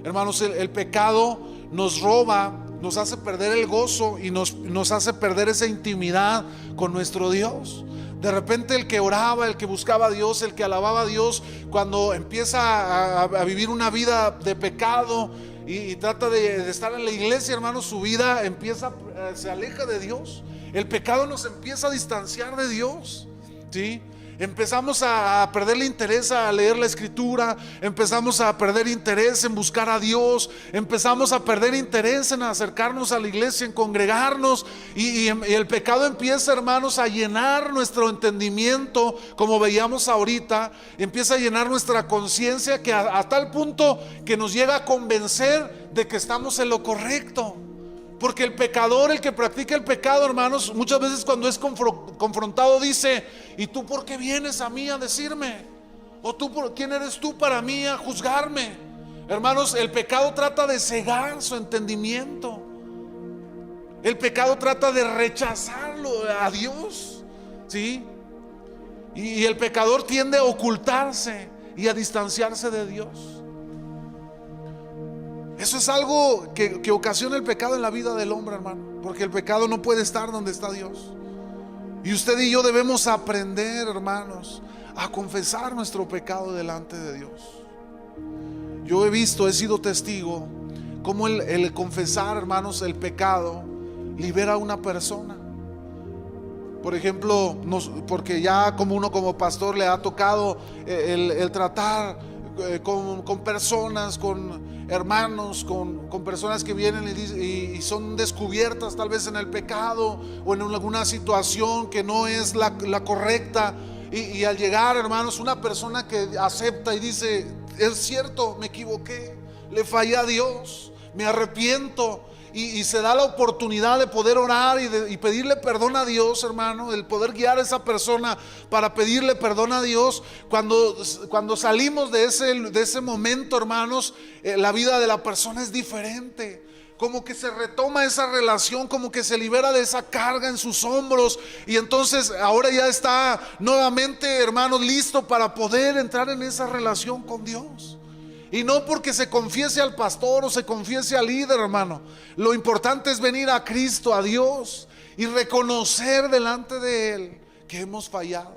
Hermanos, el pecado nos roba, nos hace perder el gozo y nos hace perder esa intimidad con nuestro Dios. De repente el que oraba, el que buscaba a Dios, el que alababa a Dios, cuando empieza a vivir una vida de pecado y trata de estar en la iglesia, hermanos, su vida se aleja de Dios. El pecado nos empieza a distanciar de Dios, ¿sí? Empezamos a perderle interés a leer la escritura, empezamos a perder interés en buscar a Dios, empezamos a perder interés en acercarnos a la iglesia, en congregarnos, y el pecado empieza, hermanos, a llenar nuestro entendimiento, como veíamos ahorita. Empieza a llenar nuestra conciencia, que a tal punto que nos llega a convencer de que estamos en lo correcto. Porque el pecador, el que practica el pecado, hermanos, muchas veces cuando es confrontado dice: ¿y tú por qué vienes a mí a decirme? ¿O quién eres tú para mí a juzgarme? Hermanos, el pecado trata de cegar su entendimiento. El pecado trata de rechazarlo a Dios, ¿sí? Y el pecador tiende a ocultarse y a distanciarse de Dios. Eso es algo que ocasiona el pecado en la vida del hombre, hermano, porque el pecado no puede estar donde está Dios. Y usted y yo debemos aprender, hermanos, a confesar nuestro pecado delante de Dios. Yo he sido testigo cómo el confesar, hermanos, el pecado libera a una persona. Por ejemplo, porque ya como uno como pastor le ha tocado el tratar con personas, con hermanos, con personas que vienen y son descubiertas tal vez en el pecado o en alguna situación que no es la correcta, y al llegar, hermanos, una persona que acepta y dice: es cierto, me equivoqué, le fallé a Dios, me arrepiento, y se da la oportunidad de poder orar y pedirle perdón a Dios, hermano, el poder guiar a esa persona para pedirle perdón a Dios. Cuando salimos de ese momento, hermanos, la vida de la persona es diferente. Como que se retoma esa relación, como que se libera de esa carga en sus hombros, y entonces ahora ya está nuevamente, hermanos, listo para poder entrar en esa relación con Dios. Y no porque se confiese al pastor o se confiese al líder, hermano. Lo importante es venir a Cristo, a Dios, y reconocer delante de Él que hemos fallado.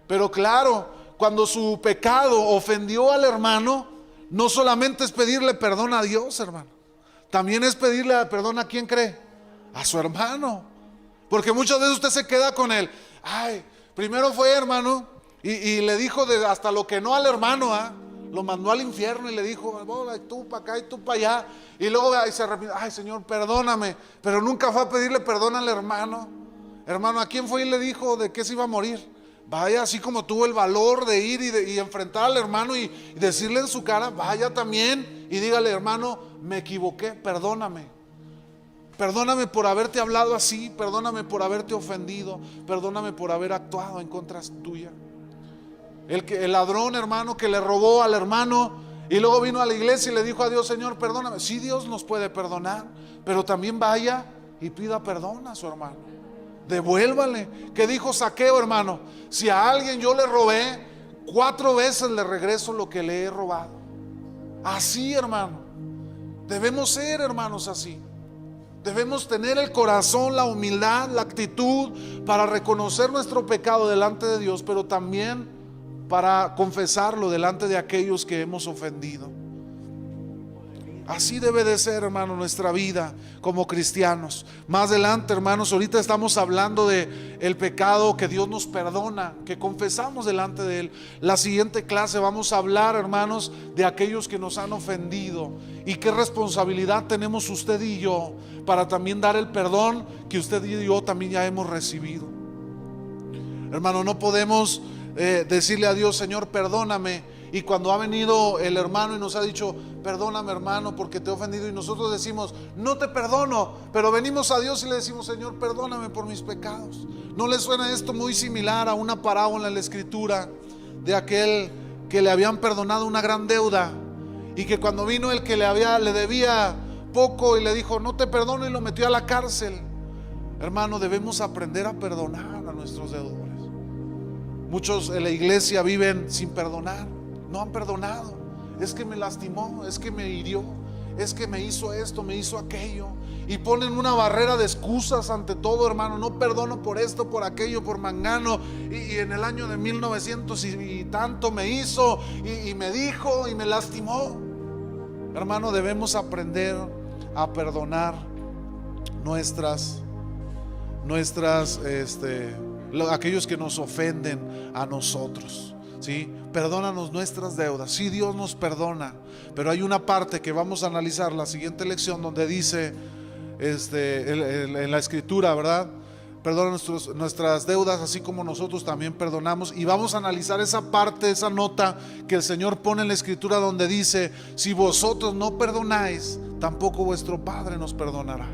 Pero claro, cuando su pecado ofendió al hermano, no solamente es pedirle perdón a Dios, hermano, también es pedirle perdón ¿a quién cree? A su hermano. Porque muchas veces usted se queda con él: ay, primero fue, hermano, y le dijo hasta lo que no al hermano, lo mandó al infierno y le dijo: tú para acá y tú para allá. Y luego se arrepintió: ay, Señor, perdóname. Pero nunca fue a pedirle perdón al hermano. Hermano, ¿a quién fue y le dijo de qué se iba a morir? Vaya, así como tuvo el valor de ir y enfrentar al hermano y decirle en su cara, vaya también y dígale: hermano, me equivoqué, perdóname. Perdóname por haberte hablado así, perdóname por haberte ofendido, perdóname por haber actuado en contra tuya. El ladrón, hermano, que le robó al hermano y luego vino a la iglesia y le dijo a Dios: Señor, perdóname. Sí, Dios nos puede perdonar, pero también vaya y pida perdón a su hermano. Devuélvale. ¿Qué dijo Zaqueo, hermano? Si a alguien yo le robé, 4 veces le regreso lo que le he robado. Así, hermano, debemos ser, hermanos, así. Debemos tener el corazón, la humildad, la actitud para reconocer nuestro pecado delante de Dios, pero también para confesarlo delante de aquellos que hemos ofendido. Así debe de ser, hermano, nuestra vida como cristianos. Más adelante, hermanos, ahorita estamos hablando de el pecado que Dios nos perdona, que confesamos delante de Él. La siguiente clase vamos a hablar, hermanos, de aquellos que nos han ofendido y qué responsabilidad tenemos usted y yo para también dar el perdón que usted y yo también ya hemos recibido. Hermano, no podemos decirle a Dios: Señor, perdóname. Y cuando ha venido el hermano y nos ha dicho: perdóname, hermano, porque te he ofendido, y nosotros decimos: no te perdono, pero venimos a Dios y le decimos: Señor, perdóname por mis pecados. ¿No le suena esto muy similar a una parábola en la escritura de aquel que le habían perdonado una gran deuda, y que cuando vino el que le debía poco y le dijo: no te perdono, y lo metió a la cárcel? Hermano, debemos aprender a perdonar a nuestros deudores. Muchos en la iglesia viven sin perdonar. No han perdonado. Es que me lastimó, es que me hirió, es que me hizo esto, me hizo aquello, y ponen una barrera de excusas ante todo, hermano. No perdono por esto, por aquello, por mangano, y en el año de 1900 y tanto me hizo, y me dijo y me lastimó. Hermano, debemos aprender a perdonar aquellos que nos ofenden a nosotros. ¿Sí? Perdónanos nuestras deudas. Sí, Dios nos perdona, pero hay una parte que vamos a analizar la siguiente lección, donde dice en la escritura, ¿verdad? Perdona nuestras deudas, así como nosotros también perdonamos. Y vamos a analizar esa parte, esa nota que el Señor pone en la escritura, donde dice: si vosotros no perdonáis, tampoco vuestro Padre nos perdonará.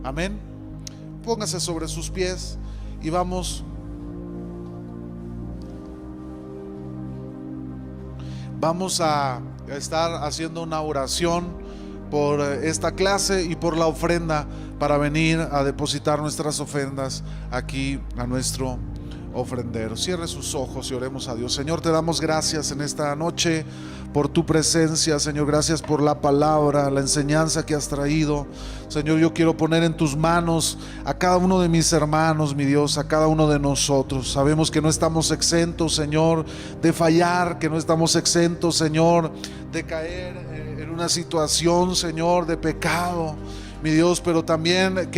Amén. Póngase sobre sus pies y vamos a estar haciendo una oración por esta clase y por la ofrenda, para venir a depositar nuestras ofrendas aquí a nuestro ofrendero. Cierre sus ojos y oremos a Dios. Señor, te damos gracias en esta noche por tu presencia, Señor. Gracias por la palabra, la enseñanza que has traído. Señor, yo quiero poner en tus manos a cada uno de mis hermanos, mi Dios, a cada uno de nosotros. Sabemos que no estamos exentos, Señor, de fallar, que no estamos exentos, Señor, de caer en una situación, Señor, de pecado, mi Dios, pero también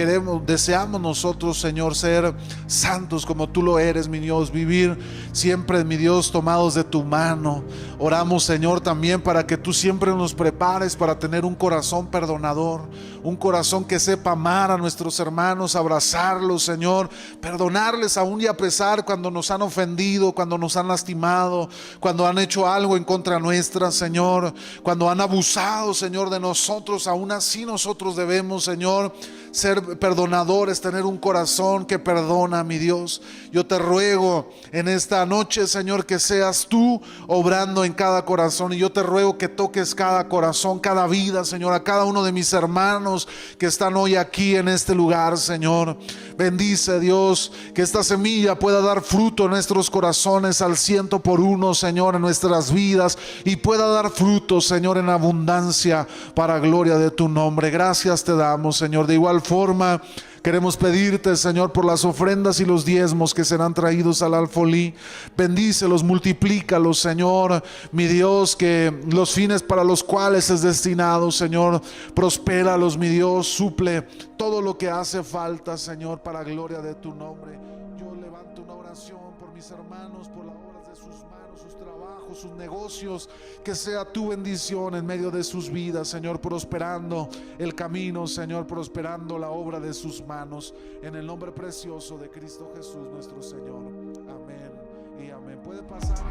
deseamos nosotros, Señor, ser santos como tú lo eres, mi Dios, vivir siempre, mi Dios, tomados de tu mano. Oramos, Señor, también para que tú siempre nos prepares para tener un corazón perdonador, un corazón que sepa amar a nuestros hermanos, abrazarlos, Señor, perdonarles aún y a pesar cuando nos han ofendido, cuando nos han lastimado, cuando han hecho algo en contra nuestra, Señor, cuando han abusado, Señor, de nosotros. Aún así nosotros debemos, Señor, ser perdonadores, tener un corazón que perdona, mi Dios. Yo te ruego en esta noche, Señor, que seas tú obrando en cada corazón, y yo te ruego que toques cada corazón, cada vida, Señor, a cada uno de mis hermanos que están hoy aquí en este lugar, Señor. Bendice, Dios, que esta semilla pueda dar fruto en nuestros corazones al 100%, Señor, en nuestras vidas, y pueda dar fruto, Señor, en abundancia para gloria de tu nombre. Gracias te damos, Señor. De igual forma, queremos pedirte, Señor, por las ofrendas y los diezmos que serán traídos al alfolí. Bendícelos, multiplícalos, Señor, mi Dios, que los fines para los cuales es destinado, Señor, prospéralos, mi Dios, suple todo lo que hace falta, Señor, para gloria de tu nombre. Yo levanto una oración por mis hermanos, por las obras de sus manos, sus trabajos, sus negocios. Que sea tu bendición en medio de sus vidas, Señor, prosperando el camino, Señor, prosperando la obra de sus manos, en el nombre precioso de Cristo Jesús nuestro Señor. Amén y amén. Puede pasar.